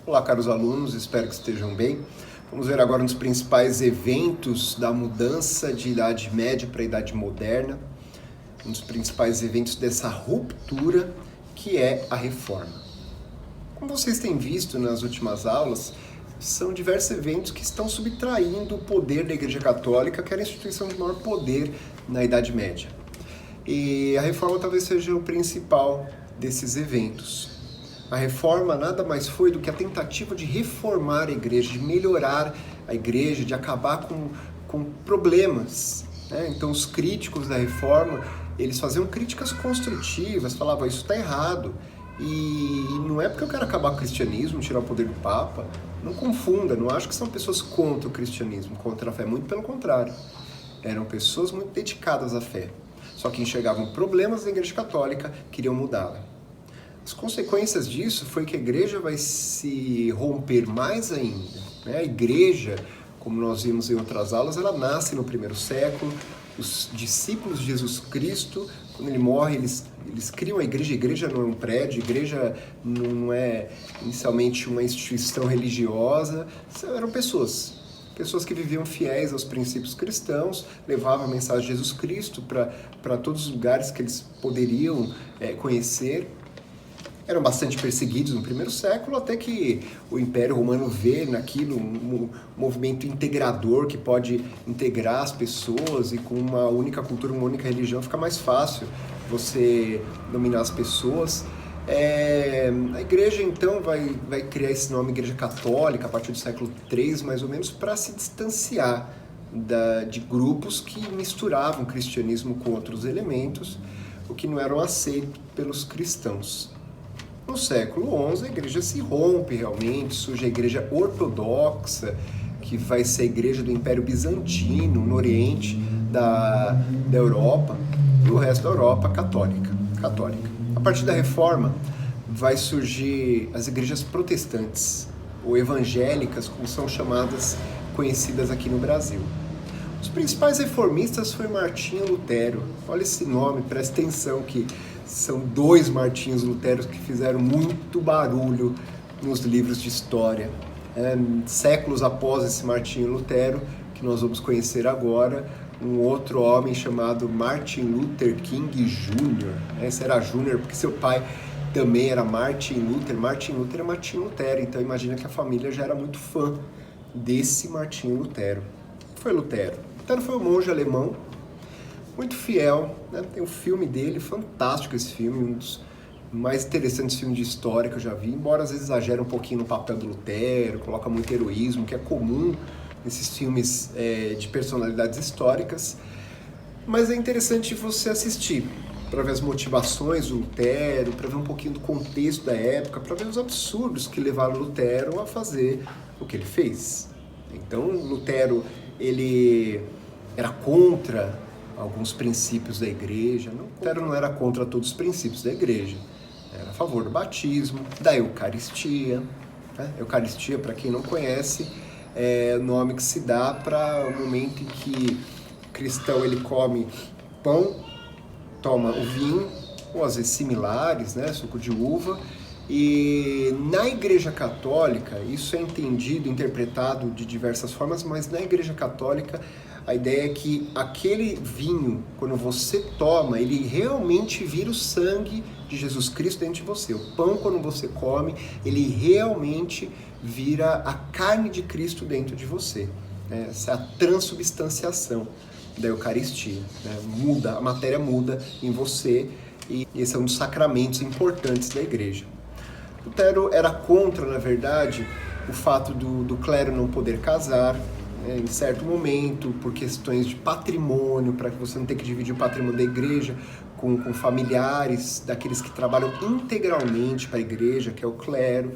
Olá, caros alunos, espero que estejam bem. Vamos ver agora um dos principais eventos da mudança de Idade Média para a Idade Moderna, um dos principais eventos dessa ruptura, que é a Reforma. Como vocês têm visto nas últimas aulas, são diversos eventos que estão subtraindo o poder da Igreja Católica, que era a instituição de maior poder na Idade Média. E a Reforma talvez seja o principal desses eventos. A Reforma nada mais foi do que a tentativa de reformar a Igreja, de melhorar a Igreja, de acabar com problemas. Então os críticos da Reforma, eles faziam críticas construtivas, falavam, isso está errado. E não é porque eu quero acabar com o cristianismo, tirar o poder do Papa. Não confunda, não acho que são pessoas contra o cristianismo, contra a fé, muito pelo contrário. Eram pessoas muito dedicadas à fé, só que enxergavam problemas da Igreja Católica, queriam mudá-la. As consequências disso foi que a Igreja vai se romper mais ainda. A Igreja, como nós vimos em outras aulas, ela nasce no primeiro século. Os discípulos de Jesus Cristo, quando ele morre, eles criam a Igreja. A Igreja não é um prédio, a Igreja não é inicialmente uma instituição religiosa. Eram pessoas que viviam fiéis aos princípios cristãos, levavam a mensagem de Jesus Cristo para todos os lugares que eles poderiam conhecer. Eram bastante perseguidos no primeiro século, até que o Império Romano vê naquilo um movimento integrador que pode integrar as pessoas, e com uma única cultura, uma única religião, fica mais fácil você dominar as pessoas. A Igreja, então, vai criar esse nome Igreja Católica a partir do século III, mais ou menos, para se distanciar de grupos que misturavam o cristianismo com outros elementos, o que não eram aceitos pelos cristãos. No século XI, a Igreja se rompe realmente, surge a Igreja Ortodoxa, que vai ser a Igreja do Império Bizantino, no Oriente da Europa, e o resto da Europa católica. A partir da Reforma, vai surgir as igrejas protestantes, ou evangélicas, como são chamadas, conhecidas aqui no Brasil. Os principais reformistas foi Martinho Lutero. Olha esse nome, presta atenção que são dois Martinhos Luteros que fizeram muito barulho nos livros de história. Séculos após esse Martinho Lutero, que nós vamos conhecer agora, um outro homem chamado Martin Luther King Jr. Esse era Júnior porque seu pai também era Martin Luther. Martin Luther é Martin Lutero, então imagina que a família já era muito fã desse Martinho Lutero. Foi Lutero. Lutero foi um monge alemão, muito fiel, Tem um filme dele, fantástico esse filme, um dos mais interessantes filmes de história que eu já vi, embora às vezes exagere um pouquinho no papel do Lutero, coloca muito heroísmo, que é comum nesses filmes de personalidades históricas, mas é interessante você assistir, para ver as motivações do Lutero, para ver um pouquinho do contexto da época, para ver os absurdos que levaram Lutero a fazer o que ele fez. Então, Lutero, ele era contra alguns princípios da Igreja. Lutero não era contra todos os princípios da Igreja. Era a favor do batismo, da Eucaristia. Eucaristia, para quem não conhece, é o nome que se dá para o momento em que o cristão ele come pão, toma o vinho, ou às vezes similares, suco de uva. E na Igreja Católica, isso é entendido, interpretado de diversas formas, mas na Igreja Católica a ideia é que aquele vinho, quando você toma, ele realmente vira o sangue de Jesus Cristo dentro de você. O pão, quando você come, ele realmente vira a carne de Cristo dentro de você. Essa é a transubstanciação da Eucaristia. Muda, a matéria muda em você, e esse é um dos sacramentos importantes da Igreja. Lutero era contra, na verdade, o fato do clero não poder casar, em certo momento, por questões de patrimônio, para que você não tenha que dividir o patrimônio da Igreja com familiares daqueles que trabalham integralmente para a Igreja, que é o clero.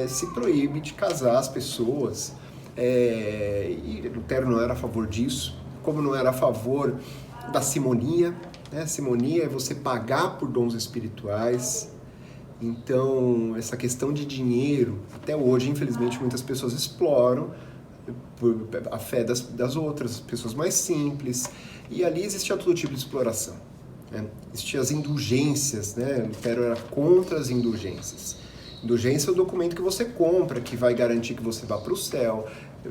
Se proíbe de casar as pessoas, e Lutero não era a favor disso, como não era a favor da simonia. Simonia é você pagar por dons espirituais. Então, essa questão de dinheiro, até hoje, infelizmente, muitas pessoas exploram a fé das outras, pessoas mais simples, e ali existia todo tipo de exploração. Existiam as indulgências, Lutero era contra as indulgências. Indulgência é o documento que você compra, que vai garantir que você vá para o céu,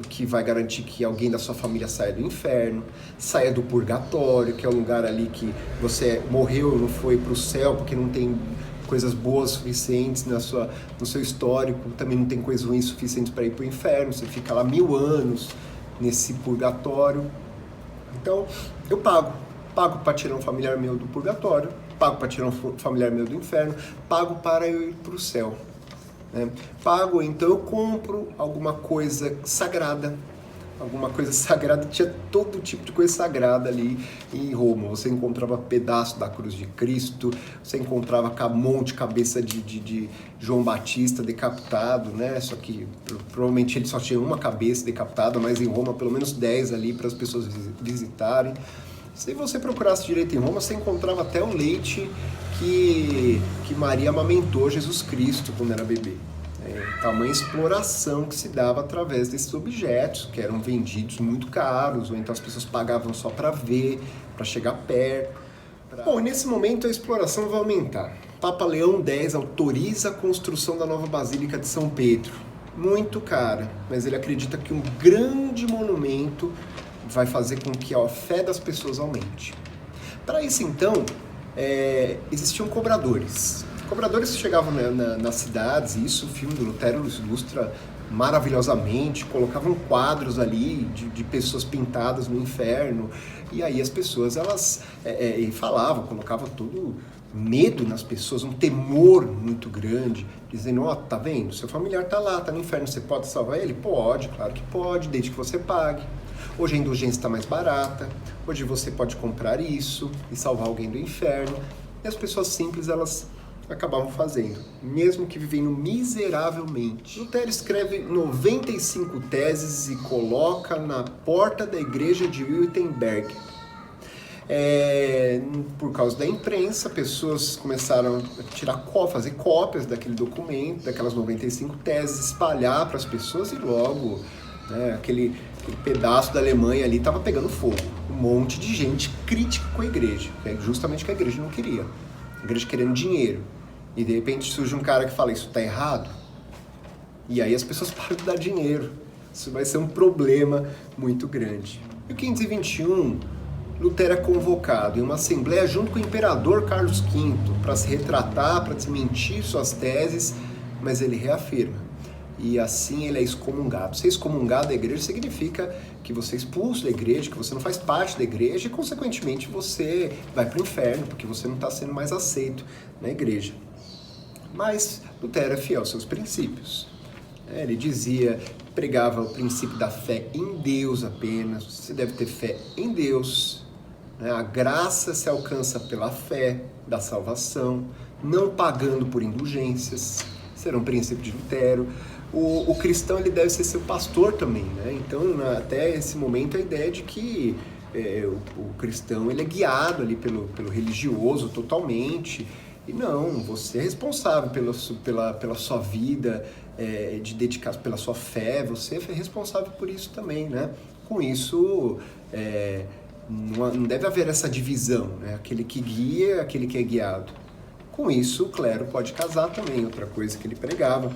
que vai garantir que alguém da sua família saia do inferno, saia do purgatório, que é um lugar ali que você morreu, não foi para o céu porque não tem coisas boas suficientes no seu histórico, também não tem coisas ruins suficientes para ir para o inferno, você fica lá 1000 anos nesse purgatório. Então, eu pago para tirar um familiar meu do purgatório, pago para tirar um familiar meu do inferno, pago para eu ir para o céu. Né? Pago, então eu compro alguma coisa sagrada, tinha todo tipo de coisa sagrada ali em Roma. Você encontrava pedaço da cruz de Cristo, você encontrava monte, cabeça de João Batista decapitado, né? Só que provavelmente ele só tinha uma cabeça decapitada, mas em Roma pelo menos 10 ali para as pessoas visitarem. Se você procurasse direito em Roma, você encontrava até o leite que Maria amamentou Jesus Cristo quando era bebê. Tamanha exploração que se dava através desses objetos, que eram vendidos muito caros, ou então as pessoas pagavam só para ver, para chegar perto. Bom, e nesse momento a exploração vai aumentar. Papa Leão X autoriza a construção da nova Basílica de São Pedro. Muito cara, mas ele acredita que um grande monumento vai fazer com que a fé das pessoas aumente. Para isso, então, existiam cobradores. Cobradores chegavam nas cidades, e isso o filme do Lutero ilustra maravilhosamente, colocavam quadros ali de pessoas pintadas no inferno, e aí as pessoas, elas falavam, colocavam todo medo nas pessoas, um temor muito grande, dizendo, ó, tá vendo, seu familiar tá lá, tá no inferno, você pode salvar ele? Pode, claro que pode, desde que você pague. Hoje a indulgência está mais barata, hoje você pode comprar isso e salvar alguém do inferno, e as pessoas simples, elas acabavam fazendo, mesmo que vivendo miseravelmente. Lutero escreve 95 teses e coloca na porta da igreja de Wittenberg. Por causa da imprensa, pessoas começaram a fazer cópias daquele documento, daquelas 95 teses, espalhar para as pessoas e logo aquele pedaço da Alemanha ali estava pegando fogo. Um monte de gente crítica com a igreja, justamente o que a igreja não queria. A igreja querendo dinheiro. E de repente surge um cara que fala, isso está errado. E aí as pessoas param de dar dinheiro. Isso vai ser um problema muito grande. Em 1521, Lutero é convocado em uma assembleia junto com o imperador Carlos V para se retratar, para desmentir suas teses, mas ele reafirma. E assim ele é excomungado. Ser excomungado da igreja significa que você é expulso da igreja, que você não faz parte da igreja e, consequentemente, você vai para o inferno, porque você não está sendo mais aceito na igreja. Mas Lutero é fiel aos seus princípios. Ele pregava o princípio da fé em Deus apenas, você deve ter fé em Deus. A graça se alcança pela fé da salvação, não pagando por indulgências. Esse era um princípio de Lutero. O cristão ele deve ser seu pastor também, né? Então, até esse momento, a ideia de que o cristão ele é guiado ali pelo religioso totalmente. E não, você é responsável pela sua vida, de dedicar pela sua fé, você é responsável por isso também, né? Com isso, não deve haver essa divisão, né? Aquele que guia, aquele que é guiado. Com isso, o clero pode casar também, outra coisa que ele pregava,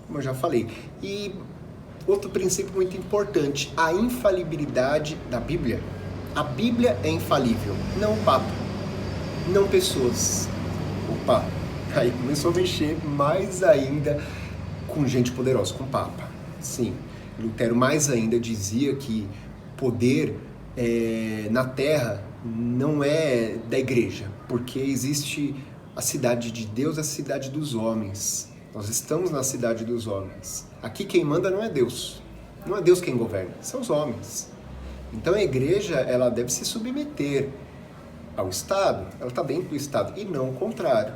como eu já falei. E outro princípio muito importante, a infalibilidade da Bíblia. A Bíblia é infalível, não o Papa, não pessoas. Opa, aí começou a mexer mais ainda com gente poderosa, com o Papa. Sim, Lutero mais ainda dizia que poder na Terra não é da igreja, porque existe a cidade de Deus, a cidade dos homens. Nós estamos na cidade dos homens. Aqui quem manda não é Deus. Não é Deus quem governa, são os homens. Então a igreja, ela deve se submeter ao Estado, ela está dentro do Estado, e não o contrário.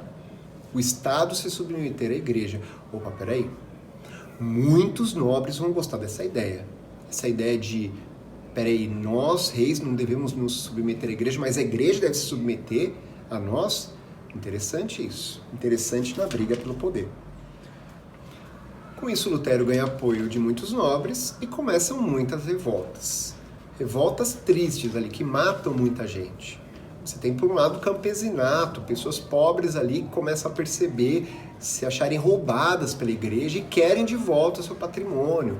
O Estado se submeter à igreja. Opa, peraí. Muitos nobres vão gostar dessa ideia. Essa ideia de, peraí, nós, reis, não devemos nos submeter à igreja, mas a igreja deve se submeter a nós. Interessante isso. Interessante na briga pelo poder. Com isso, Lutero ganha apoio de muitos nobres e começam muitas revoltas. Revoltas tristes ali, que matam muita gente. Você tem, por um lado, o campesinato, pessoas pobres ali que começam a perceber se acharem roubadas pela igreja e querem de volta o seu patrimônio,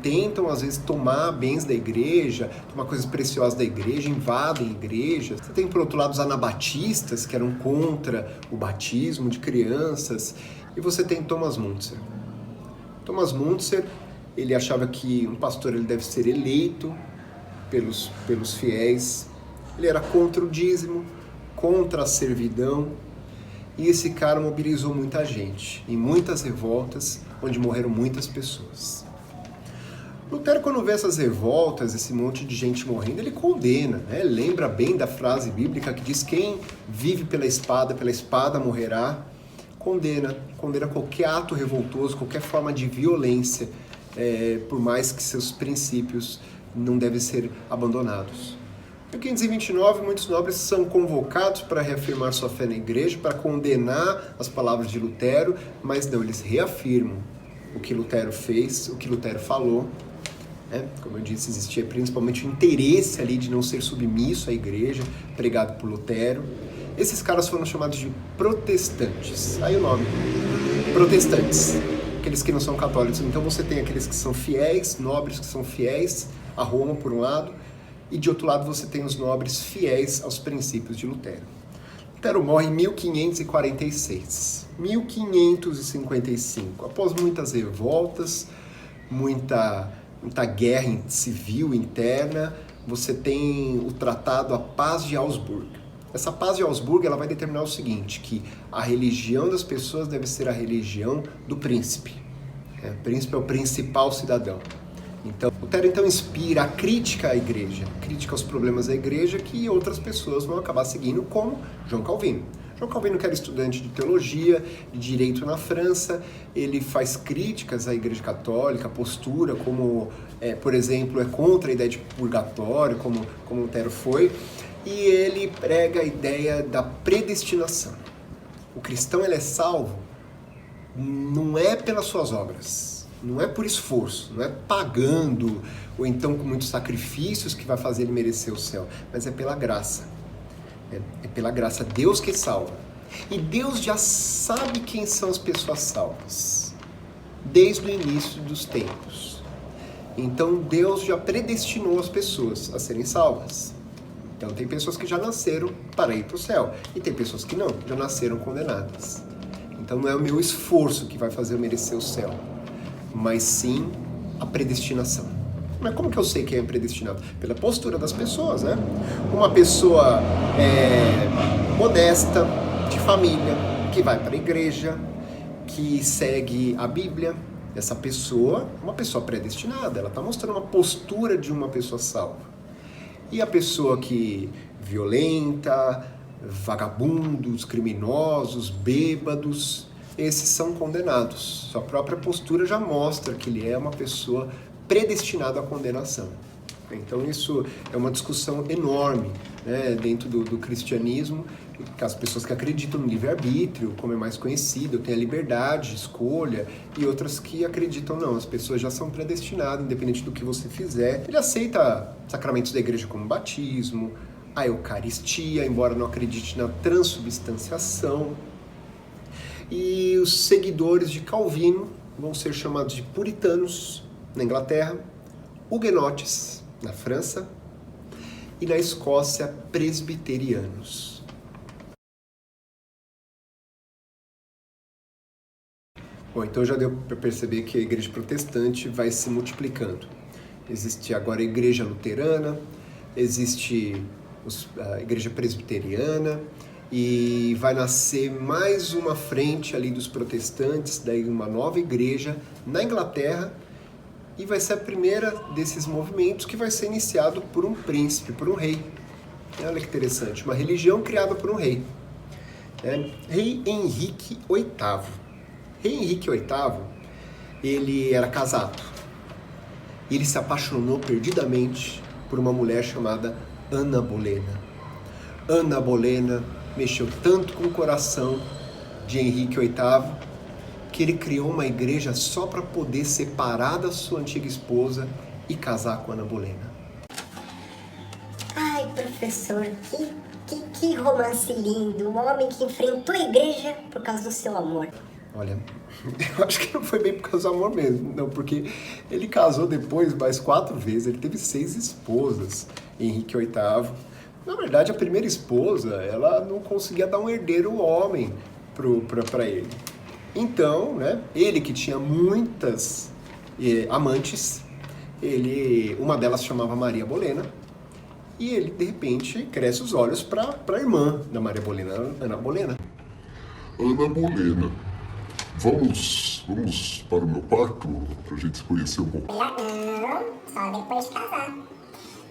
tentam às vezes tomar bens da igreja, tomar coisas preciosas da igreja, invadem igrejas. Você tem por outro lado os anabatistas, que eram contra o batismo de crianças, e você tem Thomas Müntzer. Thomas Müntzer, ele achava que um pastor ele deve ser eleito pelos fiéis, ele era contra o dízimo, contra a servidão, e esse cara mobilizou muita gente, em muitas revoltas, onde morreram muitas pessoas. Lutero, quando vê essas revoltas, esse monte de gente morrendo, ele condena, né? Lembra bem da frase bíblica que diz: quem vive pela espada morrerá. Condena qualquer ato revoltoso, qualquer forma de violência, por mais que seus princípios não devem ser abandonados. Em 1529, muitos nobres são convocados para reafirmar sua fé na igreja, para condenar as palavras de Lutero, mas não, eles reafirmam o que Lutero fez, o que Lutero falou. Como eu disse, existia principalmente o interesse ali de não ser submisso à igreja, pregado por Lutero. Esses caras foram chamados de protestantes. Aí o nome, protestantes, aqueles que não são católicos. Então você tem aqueles que são fiéis, nobres que são fiéis a Roma, por um lado, e de outro lado você tem os nobres fiéis aos princípios de Lutero. Lutero morre em 1546. 1555, após muitas revoltas, muita guerra civil interna, você tem o tratado A Paz de Augsburg. Essa Paz de Augsburg ela vai determinar o seguinte, que a religião das pessoas deve ser a religião do príncipe. O príncipe é o principal cidadão. Então, Lutero inspira a crítica à igreja, crítica aos problemas da igreja que outras pessoas vão acabar seguindo, como João Calvino. João Calvino, que era estudante de teologia, de direito na França, ele faz críticas à igreja católica, a postura, como, por exemplo, é contra a ideia de purgatório, como Lutero foi, e ele prega a ideia da predestinação. O cristão ele é salvo não é pelas suas obras, não é por esforço, não é pagando ou então com muitos sacrifícios que vai fazer ele merecer o céu, mas é pela graça. É pela graça, Deus que salva. E Deus já sabe quem são as pessoas salvas, desde o início dos tempos. Então Deus já predestinou as pessoas a serem salvas. Então tem pessoas que já nasceram para ir para o céu, e tem pessoas que não, já nasceram condenadas. Então não é o meu esforço que vai fazer eu merecer o céu, mas sim a predestinação. Mas como que eu sei quem é predestinado? Pela postura das pessoas, né? Uma pessoa modesta, de família, que vai para a igreja, que segue a Bíblia, essa pessoa é uma pessoa predestinada, ela está mostrando uma postura de uma pessoa salva. E a pessoa que violenta, vagabundos, criminosos, bêbados, esses são condenados. Sua própria postura já mostra que ele é uma pessoa predestinado à condenação. Então isso é uma discussão enorme, né, dentro do cristianismo, as pessoas que acreditam no livre-arbítrio, como é mais conhecido, tem a liberdade de escolha, e outras que acreditam não, as pessoas já são predestinadas, independente do que você fizer. Ele aceita sacramentos da igreja como o batismo, a Eucaristia, embora não acredite na transubstanciação. E os seguidores de Calvino vão ser chamados de puritanos na Inglaterra, huguenotes na França e na Escócia, presbiterianos. Bom, então já deu para perceber que a igreja protestante vai se multiplicando. Existe agora a igreja luterana, existe a igreja presbiteriana, e vai nascer mais uma frente ali dos protestantes, daí uma nova igreja na Inglaterra, e vai ser a primeira desses movimentos que vai ser iniciado por um príncipe, por um rei. Olha que interessante, uma religião criada por um rei. Rei Henrique VIII. Rei Henrique VIII, ele era casado. Ele se apaixonou perdidamente por uma mulher chamada Ana Bolena. Ana Bolena mexeu tanto com o coração de Henrique VIII que ele criou uma igreja só para poder separar da sua antiga esposa e casar com Ana Bolena. Ai, professor. professor, que romance lindo, um homem que enfrentou a igreja por causa do seu amor. Olha, eu acho que não foi bem por causa do amor mesmo, não, porque ele casou depois mais 4 vezes, ele teve 6 esposas, Henrique VIII. Na verdade, a primeira esposa, ela não conseguia dar um herdeiro homem para ele. Então, né, ele que tinha muitas amantes, uma delas chamava Maria Bolena, e ele, de repente, cresce os olhos para a irmã da Maria Bolena, Ana Bolena. Ana Bolena, vamos para o meu quarto pra gente se conhecer um pouco? Não, só depois de casar.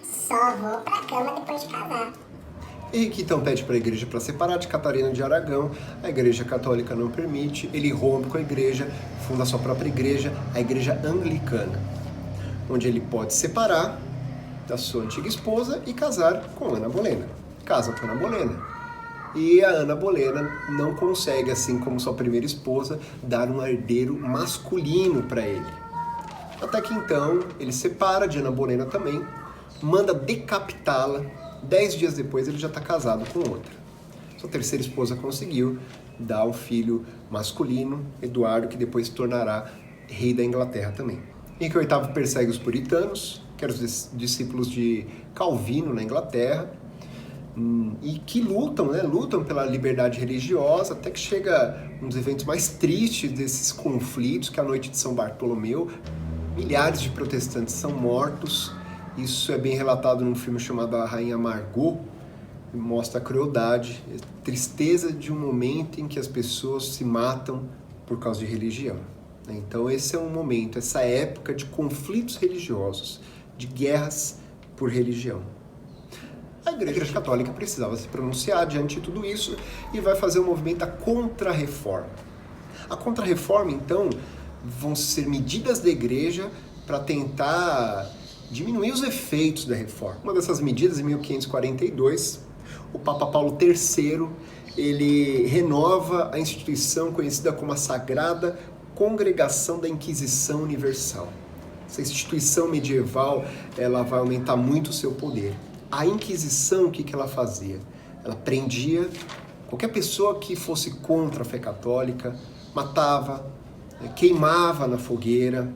Só vou pra cama depois de casar. Henrique então pede para a igreja para separar de Catarina de Aragão, a igreja católica não permite, ele rompe com a igreja, funda a sua própria igreja, a igreja anglicana, onde ele pode separar da sua antiga esposa e casar com Ana Bolena. Casa com Ana Bolena. E a Ana Bolena não consegue, assim como sua primeira esposa, dar um herdeiro masculino para ele. Até que então ele separa de Ana Bolena também, manda decapitá-la. 10 dias depois ele já está casado com outra. Sua terceira esposa conseguiu dar um filho masculino, Eduardo, que depois se tornará rei da Inglaterra também. Henrique VIII persegue os puritanos, que eram os discípulos de Calvino na Inglaterra, e que lutam pela liberdade religiosa, até que chega um dos eventos mais tristes desses conflitos, que é a noite de São Bartolomeu. Milhares de protestantes são mortos. Isso é bem relatado num filme chamado A Rainha Margot, que mostra a crueldade, a tristeza de um momento em que as pessoas se matam por causa de religião. Então esse é um momento, essa época de conflitos religiosos, de guerras por religião. A Igreja Católica precisava se pronunciar diante de tudo isso e vai fazer o movimento da Contra-Reforma. A Contra-Reforma, então, vão ser medidas da Igreja para tentar diminuir os efeitos da reforma. Uma dessas medidas, em 1542, o Papa Paulo III, ele renova a instituição conhecida como a Sagrada Congregação da Inquisição Universal. Essa instituição medieval, ela vai aumentar muito o seu poder. A Inquisição, o que ela fazia? Ela prendia qualquer pessoa que fosse contra a fé católica, matava, queimava na fogueira,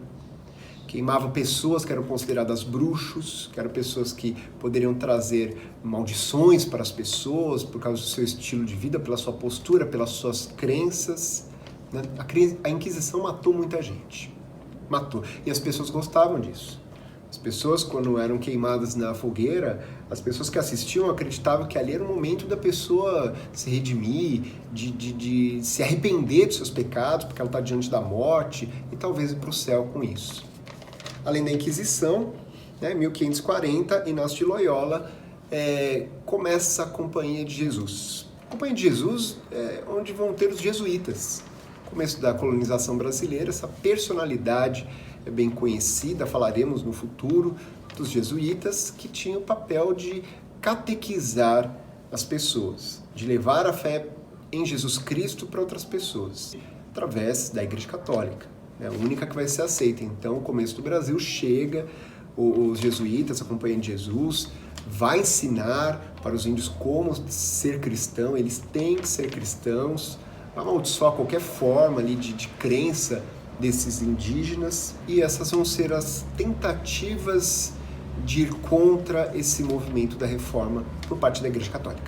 queimava pessoas que eram consideradas bruxos, que eram pessoas que poderiam trazer maldições para as pessoas por causa do seu estilo de vida, pela sua postura, pelas suas crenças. A Inquisição matou muita gente. Matou. E as pessoas gostavam disso. As pessoas, quando eram queimadas na fogueira, as pessoas que assistiam acreditavam que ali era o momento da pessoa se redimir, de se arrepender dos seus pecados, porque ela está diante da morte, e talvez ir para o céu com isso. Além da Inquisição, em 1540, Inácio de Loyola começa a Companhia de Jesus. A Companhia de Jesus é onde vão ter os jesuítas. Começo da colonização brasileira, essa personalidade é bem conhecida, falaremos no futuro, dos jesuítas, que tinham o papel de catequizar as pessoas, de levar a fé em Jesus Cristo para outras pessoas, através da Igreja Católica. É a única que vai ser aceita. Então, o começo do Brasil chega, os jesuítas, a Companhia de Jesus, vai ensinar para os índios como ser cristão, eles têm que ser cristãos, amaldiçoar qualquer forma ali de crença desses indígenas, e essas vão ser as tentativas de ir contra esse movimento da reforma por parte da Igreja Católica.